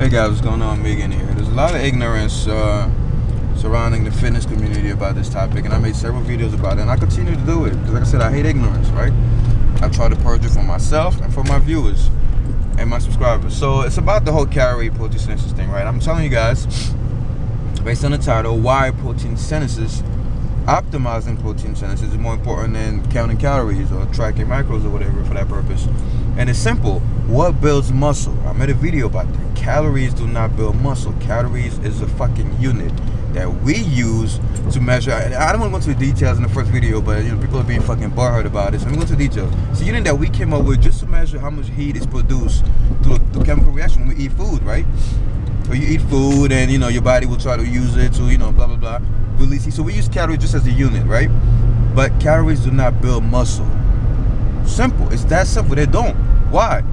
Hey guys, what's going on? Megan here. There's a lot of ignorance surrounding the fitness community about this topic, and I made several videos about it, and I continue to do it because, like I said, I hate ignorance, right? I try to purge it for myself and for my viewers and my subscribers. So it's about the whole calorie protein synthesis thing, right? I'm telling you guys, based on the title, why protein synthesis, optimizing protein synthesis is more important than counting calories or tracking macros or whatever for that purpose. And it's simple. What builds muscle? I made a video about that. Calories do not build muscle. Calories is a fucking unit that we use to measure. I don't want to go into the details in the first video, but people are being fucking butthurt about this. Let me go into the details. It's a unit that we came up with just to measure how much heat is produced through the chemical reaction when we eat food, right? So you eat food and your body will try to use it to blah blah blah release heat. So we use calories just as a unit, right? But calories do not build muscle. Simple. It's that simple. They don't. Why?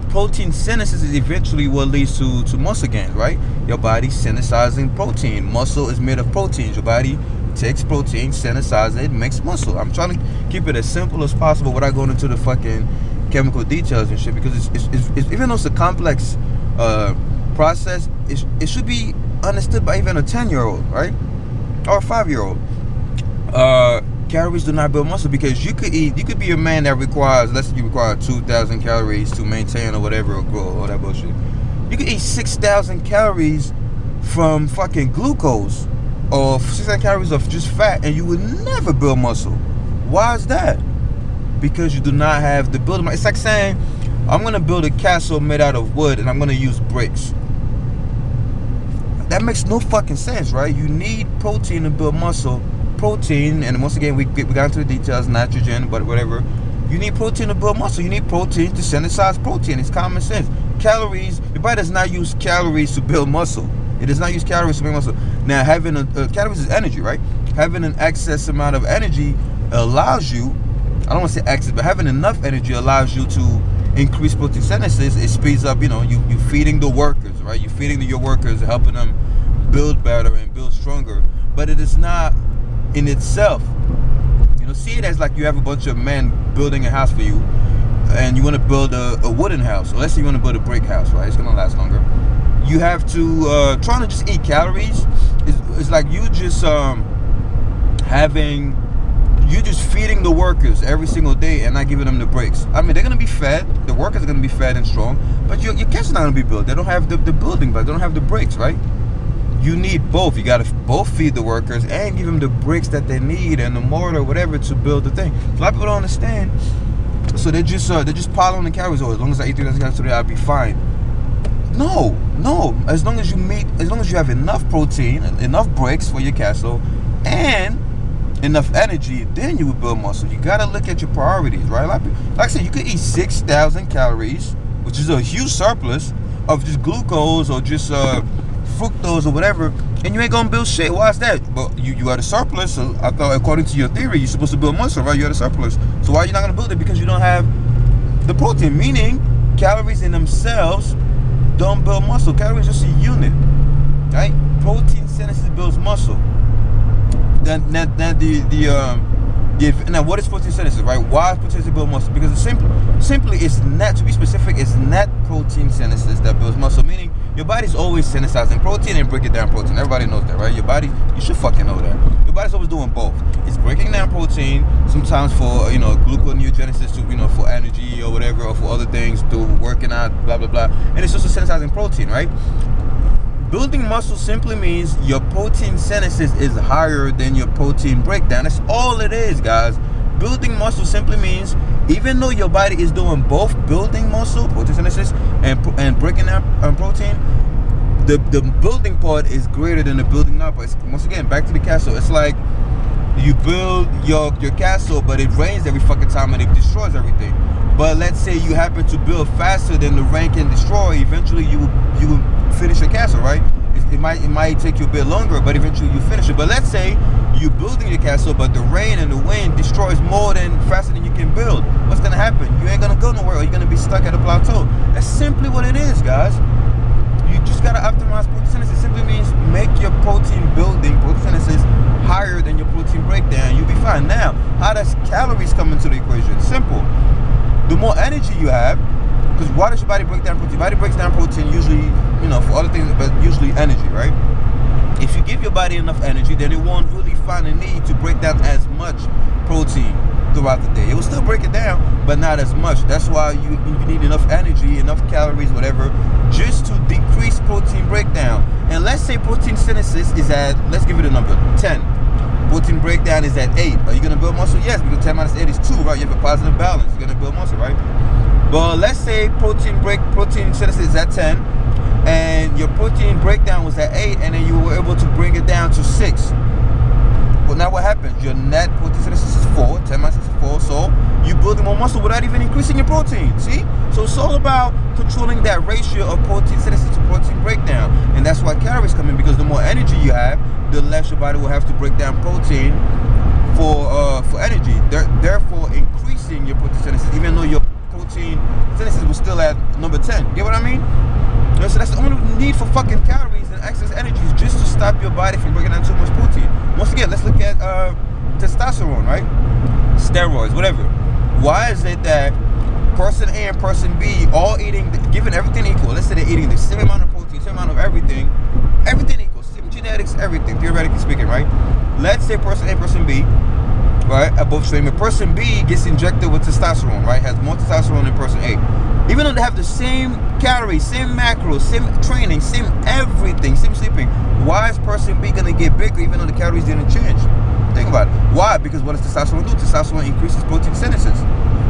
Protein synthesis is eventually what leads to muscle gains, right? Your body synthesizing protein. Muscle is made of proteins. Your body takes protein, synthesizes it, makes muscle. I'm trying to keep it as simple as possible without going into the fucking chemical details and shit, because it's even though it's a complex process, it should be understood by even a 10-year-old, right? Or a 5-year-old. Calories do not build muscle, because you could be a man that requires, let's say you require 2,000 calories to maintain or whatever, or grow, or that bullshit. You could eat 6,000 calories from fucking glucose, or 6,000 calories of just fat, and you would never build muscle. Why is that? Because you do not have the building. It's like saying, I'm gonna build a castle made out of wood and I'm gonna use bricks. That makes no fucking sense, right? You need protein to build muscle. Protein, and once again we got into the details, nitrogen, but whatever. You need protein to build muscle. You need protein to synthesize protein. It's common sense. Calories, your body does not use calories to build muscle. It does not use calories to build muscle. Now, having calories is energy, right? Having an excess amount of energy allows you, I don't want to say excess, but having enough energy allows you to increase protein synthesis. It speeds up, you feeding the workers, right? You're feeding your workers, helping them build better and build stronger. But it is not in itself, see it as like you have a bunch of men building a house for you, and you want to build a wooden house. So let's say you want to build a brick house, right? It's gonna last longer. You have to trying to just eat calories. It's like you just feeding the workers every single day and not giving them the breaks. I mean, they're gonna be fed. The workers are gonna be fed and strong, but your castle's not gonna be built. They don't have the building, but they don't have the breaks, right? You need both. You gotta both feed the workers and give them the bricks that they need and the mortar or whatever to build the thing. A lot of people don't understand. So they just pile on the calories. Oh, as long as I eat 3,000 calories today, I'll be fine. No. As long as you have enough protein, enough bricks for your castle, and enough energy, then you will build muscle. You gotta look at your priorities, right? Like I said, you could eat 6,000 calories, which is a huge surplus of just glucose or just fructose or whatever, and you ain't gonna build shit. Why is that? Well, you had a surplus, so I thought according to your theory you're supposed to build muscle, right? You had a surplus, so why are you not gonna build it? Because you don't have the protein. Meaning calories in themselves don't build muscle. Calories is just a unit, right? Protein synthesis builds muscle. Then now what is protein synthesis, right? Why is protein synthesis build muscle? Because it's simply it's net, to be specific, it's net protein synthesis that builds muscle. Meaning your body's always synthesizing protein and breaking down protein. Everybody knows that, right? Your body, you should fucking know that. Your body's always doing both. It's breaking down protein, sometimes for gluconeogenesis to for energy or whatever, or for other things, to working out, blah blah blah. And it's also synthesizing protein, right? Building muscle simply means your protein synthesis is higher than your protein breakdown. That's all it is, guys. Building muscle simply means, even though your body is doing both building muscle, protein synthesis, and breaking down protein, the building part is greater than the building up. Once again, back to the castle. It's like you build your castle, but it rains every fucking time and it destroys everything. But let's say you happen to build faster than the rain can destroy. Eventually, you will finish your castle, right? It might take you a bit longer, but eventually you finish it. But let's say you're building your castle, but the rain and the wind destroys faster than you can build. What's gonna happen? You ain't gonna go nowhere, or you're gonna be stuck at a plateau. That's simply what it is, guys. You just gotta optimize protein synthesis. It simply means make your protein synthesis higher than your protein breakdown. You'll be fine. Now, how does calories come into the equation? Simple. The more energy you have, Because why does your body break down protein? Your body breaks down protein usually, you know, for other things, but usually energy, right? If you give your body enough energy, then it won't really find a need to break down as much protein throughout the day. It will still break it down, but not as much. That's why you need enough energy, enough calories, whatever, just to decrease protein breakdown. And let's say protein synthesis is at, let's give it a number, 10. Protein breakdown is at 8. Are you going to build muscle? Yes, because 10 minus 8 is 2, right? You have a positive balance. You're going to build muscle, right? But let's say protein synthesis is at 10, and your protein breakdown was at 8, and then you were able to bring it down to 6. But now what happens? Your net protein synthesis is 4, 10 minus 6 is 4, so you're building more muscle without even increasing your protein, see? So it's all about controlling that ratio of protein synthesis to protein breakdown, and that's why calories come in, because the more energy you have, the less your body will have to break down protein for energy, therefore increasing your protein synthesis, even though your protein synthesis was still at number 10. Get what I mean? So that's the only need for fucking calories and excess energy, is just to stop your body from breaking down too much protein. Once again, let's look at testosterone, right? Steroids, whatever. Why is it that person A and person B all eating, given everything equal, let's say they're eating the same amount of protein, same amount of everything equal, same genetics, everything, theoretically speaking, right? Let's say person A, person B, right, are both same, but person B gets injected with testosterone, right, has more testosterone than person A. Even though they have the same calories, same macros, same training, same everything, same sleeping, why is person B going to get bigger even though the calories didn't change? Think about it. Why? Because what does testosterone do? Testosterone increases protein synthesis.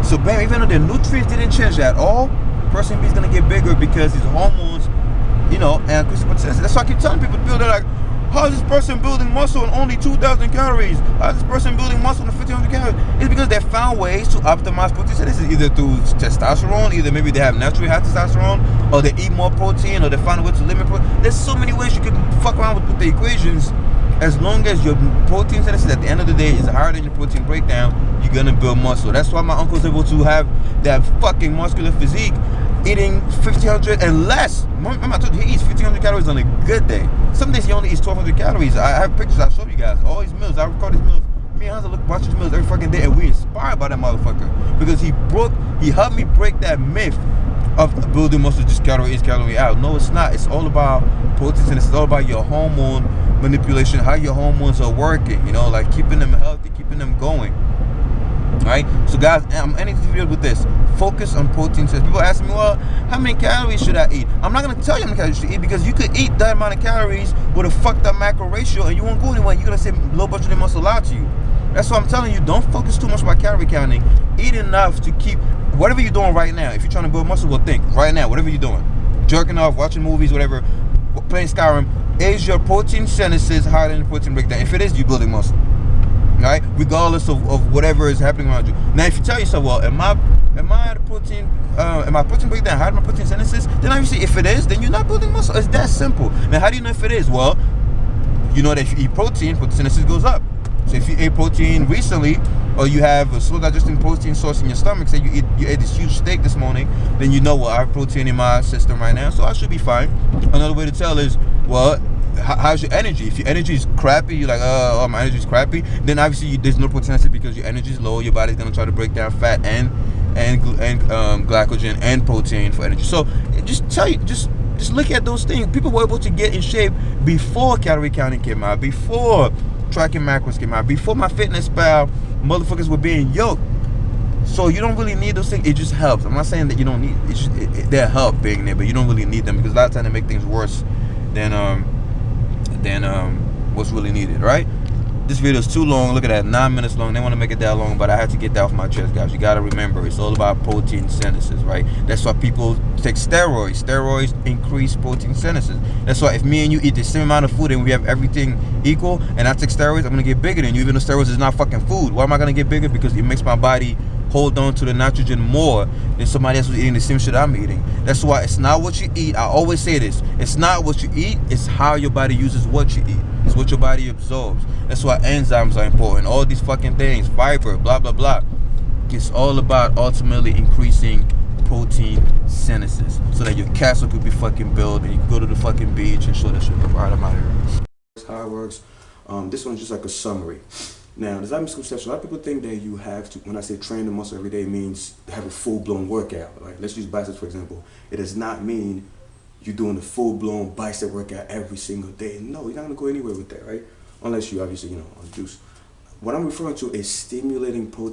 So bam, even though the nutrients didn't change at all, person B is going to get bigger because his hormones, you know, and increase protein synthesis. That's why I keep telling people, they're like, how is this person building muscle on only 2,000 calories? How is this person building muscle on 1,500 calories? It's because they found ways to optimize protein synthesis, either through testosterone, either maybe they have naturally high testosterone, or they eat more protein, or they find a way to limit protein. There's so many ways you can fuck around with the equations. As long as your protein synthesis at the end of the day is higher than your protein breakdown, you're gonna build muscle. That's why my uncle's able to have that fucking muscular physique, eating 1,500 and less. Remember I told you he eats 1,500 calories on a good day. Some days he only eats 1,200 calories. I have pictures I'll show you guys. All his meals, I record his meals. Me and Hunter watch his meals every fucking day, and we inspired by that motherfucker, because he helped me break that myth of building muscle just calorie in, calorie out. No, it's not. It's all about protein synthesis. It's all about your hormone manipulation, how your hormones are working, you know, like keeping them healthy, keeping them going. Right? So guys, I'm ending this video with this. Focus on protein synthesis. People ask me, well, how many calories should I eat? I'm not going to tell you how many calories you should eat, because you could eat that amount of calories with a fucked up macro ratio and you won't go anywhere. You're going to say low budget muscle out to you. That's why I'm telling you, don't focus too much about calorie counting. Eat enough to keep whatever you're doing right now. If you're trying to build muscle, well, think right now, whatever you're doing, jerking off, watching movies, whatever, playing Skyrim, is your protein synthesis higher than the protein breakdown? If it is, you're building muscle. Right? Regardless of whatever is happening around you. Now, if you tell yourself, well, am I protein breakdown higher than my protein synthesis? Then obviously, if it is, then you're not building muscle. It's that simple. Now, how do you know if it is? Well, you know that if you eat protein synthesis goes up. So if you ate protein recently, or you have a slow digesting protein source in your stomach, say you ate this huge steak this morning, then you know, well, I have protein in my system right now, so I should be fine. Another way to tell is, well, how's your energy? If your energy is crappy, you're like, oh, my energy is crappy, then obviously there's no protein synthesis because your energy is low. Your body's gonna try to break down fat and glycogen and protein for energy. So just look at those things. People were able to get in shape before calorie counting came out, before tracking macros came out, before my fitness pal motherfuckers were being yoked. So you don't really need those things. It just helps. I'm not saying that you don't need it. They help being there, but you don't really need them, because a lot of times they make things worse than what's really needed, right? This video is too long. Look at that, 9 minutes long. They want to make it that long, but I had to get that off my chest, guys. You got to remember, it's all about protein synthesis, right? That's why people take steroids. Steroids increase protein synthesis. That's why if me and you eat the same amount of food and we have everything equal, and I take steroids, I'm going to get bigger than you, even though steroids is not fucking food. Why am I going to get bigger? Because it makes my body hold on to the nitrogen more than somebody else who's eating the same shit I'm eating. That's why it's not what you eat. I always say this. It's not what you eat. It's how your body uses what you eat. It's what your body absorbs. That's why enzymes are important. All these fucking things, fiber, blah, blah, blah. It's all about ultimately increasing protein synthesis so that your castle could be fucking built and you can go to the fucking beach and show that shit. Alright, I'm out here. That's how it works. This one's just like a summary. Now, there's a lot of misconceptions. A lot of people think that you have to, when I say train the muscle every day, means have a full-blown workout. Like, let's use biceps, for example. It does not mean you're doing a full-blown bicep workout every single day. No, you're not going to go anywhere with that, right? Unless you obviously, on juice. What I'm referring to is stimulating protein